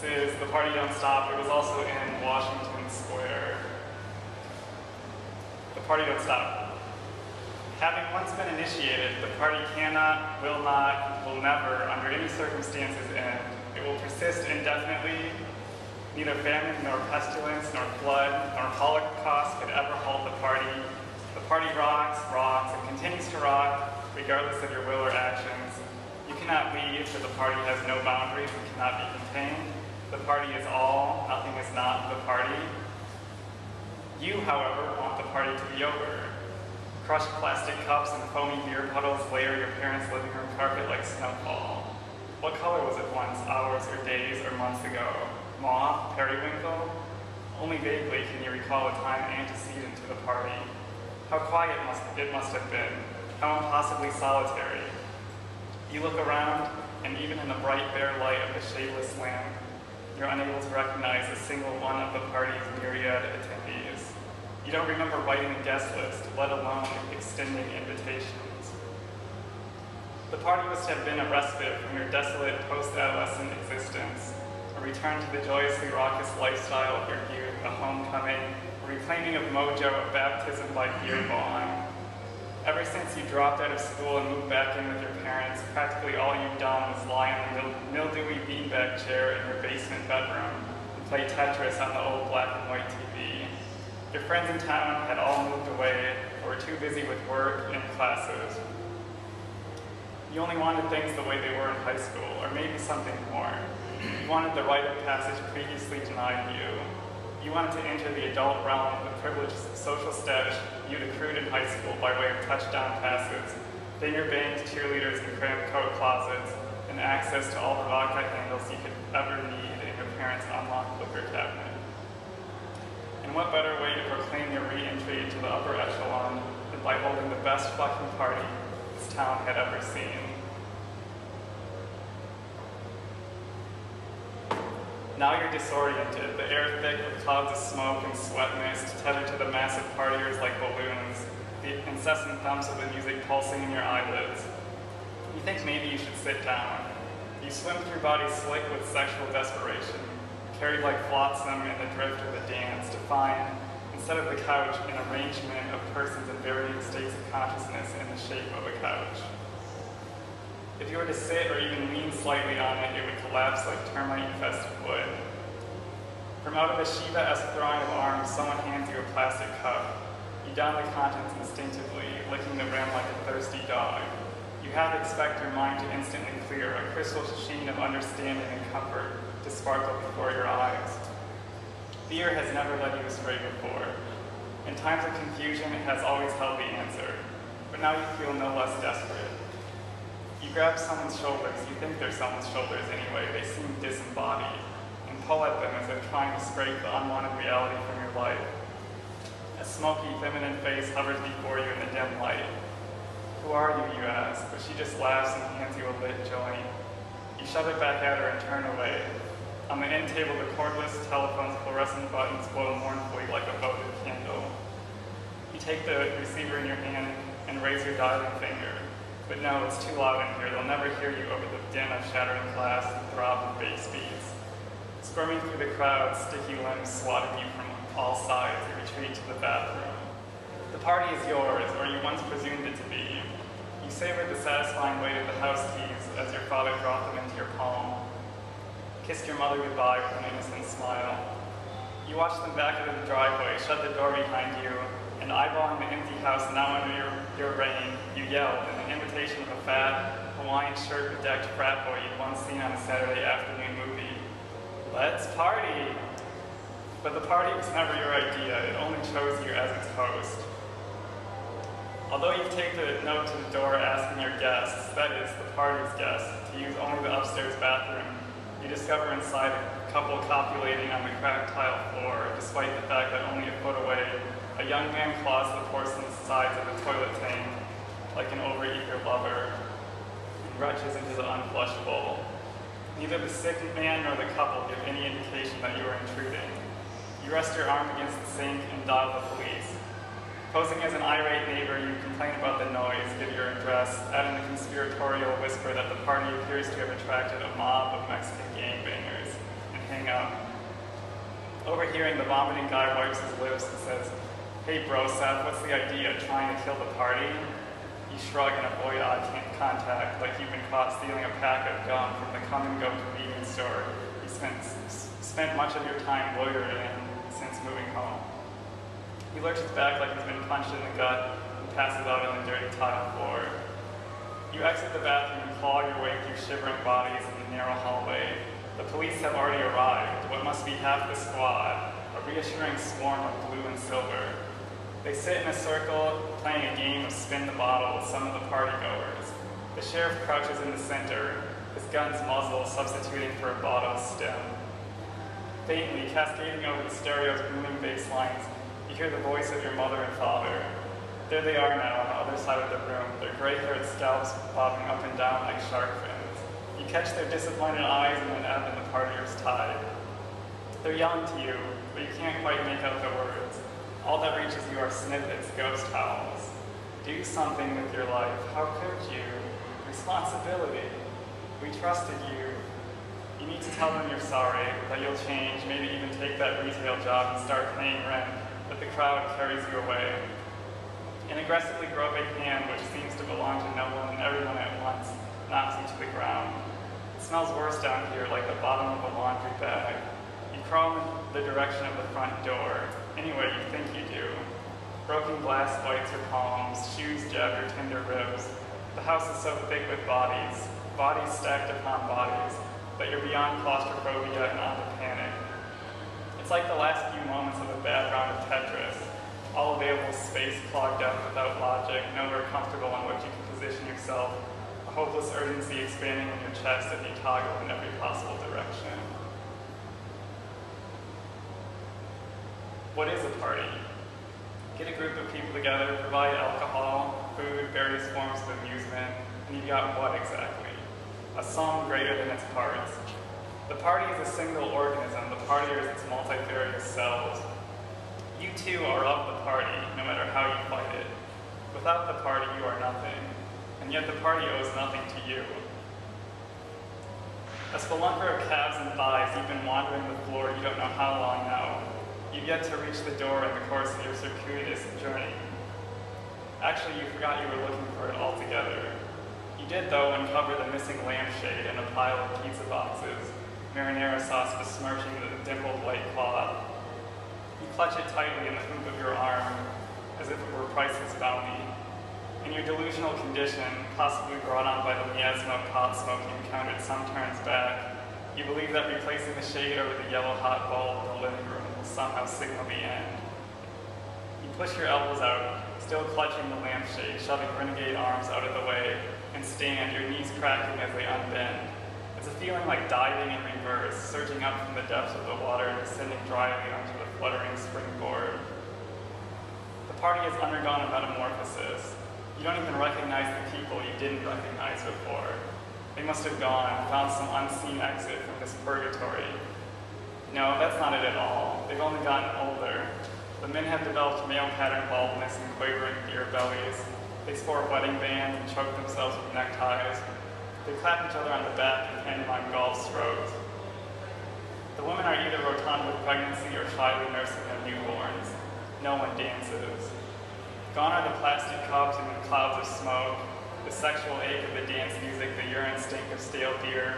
This is The Party Don't Stop. It was also in Washington Square. The Party Don't Stop. Having once been initiated, the party cannot, will not, will never, under any circumstances end. It will persist indefinitely. Neither famine, nor pestilence, nor flood, nor holocaust could ever halt the party. The party rocks, and continues to rock, regardless of your will or actions. You cannot leave, for the party has no boundaries and cannot be contained. The party is all, nothing is not the party. You, however, want the party to be over. Crushed plastic cups and foamy beer puddles layer your parents' living room carpet like snowfall. What color was it once, hours or days or months ago? Mauve? Periwinkle? Only vaguely can you recall a time antecedent to the party. How quiet it must have been. How impossibly solitary. You look around, and even in the bright, bare light of the shadeless lamp, you're unable to recognize a single one of the party's myriad attendees. You don't remember writing a guest list, let alone extending invitations. The party must have been a respite from your desolate post-adolescent existence, a return to the joyously raucous lifestyle of your youth, a homecoming, a reclaiming of mojo, a baptism by beer bong. Ever since you dropped out of school and moved back in with your parents, practically all you've done was lie on the mildewy beanbag chair in your basement bedroom and play Tetris on the old black and white TV. Your friends in town had all moved away or were too busy with work and classes. You only wanted things the way they were in high school, or maybe something more. You wanted the rite of passage previously denied you. You wanted to enter the adult realm of the privileged social status you'd accrued in high school by way of touchdown passes, finger-banged cheerleaders in cramped coat closets, and access to all the vodka handles you could ever need in your parents' unlocked liquor cabinet. And what better way to proclaim your re-entry into the upper echelon than by holding the best fucking party this town had ever seen? Now you're disoriented, the air thick with clouds of smoke and sweat mist, tethered to the massive partiers like balloons, the incessant thumps of the music pulsing in your eyelids. You think maybe you should sit down. You swim through bodies slick with sexual desperation, carried like flotsam in the drift of the dance, to find, instead of the couch, an arrangement of persons in varying states of consciousness in the shape of a couch. If you were to sit or even lean slightly on it, it would collapse like termite-infested wood. From out of a Shiva-esque throng of arms, someone hands you a plastic cup. You down the contents instinctively, licking the rim like a thirsty dog. You half expect your mind to instantly clear, a crystal sheen of understanding and comfort to sparkle before your eyes. Fear has never led you astray before. In times of confusion, it has always held the answer. But now you feel no less desperate. You grab someone's shoulders, you think they're someone's shoulders anyway, they seem disembodied, and pull at them as if trying to scrape the unwanted reality from your life. A smoky, feminine face hovers before you in the dim light. Who are you, you ask, but she just laughs and hands you a lit joint. You shove it back at her and turn away. On the end table, the cordless telephone's fluorescent buttons glow mournfully like a votive candle. You take the receiver in your hand and raise your dialing finger. But no, it's too loud in here. They'll never hear you over the din of shattering glass and throb of bass beats. Squirming through the crowd, sticky limbs swatting you from all sides, you retreat to the bathroom. The party is yours, or you once presumed it to be. You savor the satisfying weight of the house keys as your father dropped them into your palm. Kissed your mother goodbye with an innocent smile. You watch them back into the driveway, shut the door behind you, and eyeballing the empty house now under your reign, you yelled in the imitation of a fat, Hawaiian shirt-bedecked frat boy you'd once seen on a Saturday afternoon movie. Let's party! But the party was never your idea, it only chose you as its host. Although you've taped a note to the door asking your guests, that is, the party's guests, to use only the upstairs bathroom, you discover inside a couple copulating on the cracked tile floor, despite the fact that only a foot away, a young man claws the porcelain sides of the toilet tank like an overeager lover and retches into the unflushed bowl. Neither the sick man nor the couple give any indication that you are intruding. You rest your arm against the sink and dial the police. Posing as an irate neighbor, you complain about the noise, give your address, add in the conspiratorial whisper that the party appears to have attracted a mob of Mexican gangbangers, and hang up. Overhearing, the vomiting guy wipes his lips and says, "Hey bro, Seth, what's the idea? Trying to kill the party?" You shrug and avoid eye contact like you've been caught stealing a pack of gum from the come-and-go convenience store you spent much of your time loitering in since moving home. He lurches back like he's been punched in the gut and passes out on the dirty tile floor. You exit the bathroom and claw your way through shivering bodies in the narrow hallway. The police have already arrived, what must be half the squad, a reassuring swarm of blue and silver. They sit in a circle, playing a game of spin the bottle with some of the partygoers. The sheriff crouches in the center, his gun's muzzle substituting for a bottle stem. Faintly, cascading over the stereo's booming bass lines, you hear the voice of your mother and father. There they are now on the other side of the room, their gray-haired scalps bobbing up and down like shark fins. You catch their disappointed eyes and then ebb in the partier's tide. They're yelling to you, but you can't quite make out the words. All that reaches you are snippets, ghost howls. Do something with your life. How could you? Responsibility. We trusted you. You need to tell them you're sorry, that you'll change, maybe even take that retail job and start paying rent, but the crowd carries you away. An aggressively groping hand, which seems to belong to no one and everyone at once, knocks you to the ground. It smells worse down here, like the bottom of a laundry bag. You crawl in the direction of the front door, anyway you think you do. Broken glass bites your palms, shoes jab your tender ribs. The house is so thick with bodies, bodies stacked upon bodies, that you're beyond claustrophobia and onto panic. It's like the last few moments of a bad round of Tetris. All available space clogged up without logic, nowhere comfortable on which you can position yourself, a hopeless urgency expanding in your chest as you toggle in every possible direction. What is a party? Get a group of people together, provide alcohol, food, various forms of amusement, and you've got what exactly? A sum greater than its parts. The party is a single organism, the partier is its multifarious cells. You too are of the party, no matter how you fight it. Without the party, you are nothing, and yet the party owes nothing to you. A spelunker of calves and thighs, you've been wandering the floor you don't know how long now. You've yet to reach the door in the course of your circuitous journey. Actually, you forgot you were looking for it altogether. You did, though, uncover the missing lampshade and a pile of pizza boxes, marinara sauce besmirching the dimpled white cloth. You clutch it tightly in the hoop of your arm, as if it were priceless bounty. In your delusional condition, possibly brought on by the miasma of pot smoke you encountered some turns back, you believe that replacing the shade over the yellow hot bulb in the living room will somehow signal the end. You push your elbows out, still clutching the lampshade, shoving renegade arms out of the way, and stand, your knees cracking as they unbend. It's a feeling like diving in reverse, surging up from the depths of the water and descending dryly onto the fluttering springboard. The party has undergone a metamorphosis. You don't even recognize the people you didn't recognize before. They must have gone, found some unseen exit from this purgatory. No, that's not it at all. They've only gotten older. The men have developed male pattern baldness and quavering beer bellies. They sport wedding bands and choke themselves with neckties. They clap each other on the back and pantomime golf strokes. The women are either rotund with pregnancy or shyly nursing their newborns. No one dances. Gone are the plastic cups and the clouds of smoke, the sexual ache of the dance music, the urine stink of stale beer.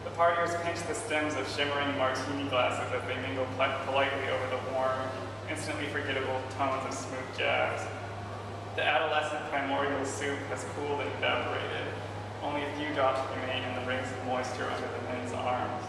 The partiers pinch the stems of shimmering martini glasses as they mingle politely over the warm, instantly forgettable tones of smooth jazz. The adolescent primordial soup has cooled and evaporated. Only a few drops remain in the rings of moisture under the men's arms.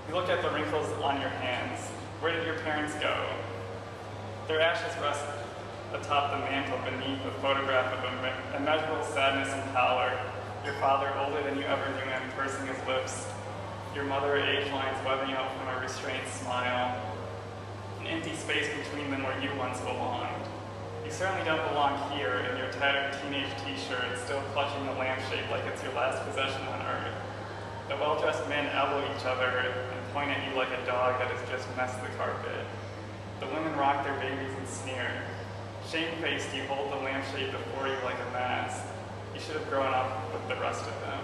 You look at the wrinkles on your hands. Where did your parents go? Their ashes rest atop the mantle beneath a photograph of immeasurable sadness and pallor. Your father, older than you ever knew him, pursing his lips. Your mother, age lines webbing out from a restrained smile. An empty space between them where you once belonged. You certainly don't belong here in your tattered teenage t-shirt, still clutching the lampshade like it's your last possession on earth. The well-dressed men elbow each other and point at you like a dog that has just messed the carpet. The women rock their babies and sneer. Shamefaced, you hold the lampshade before you like a mask. You should have grown up with the rest of them.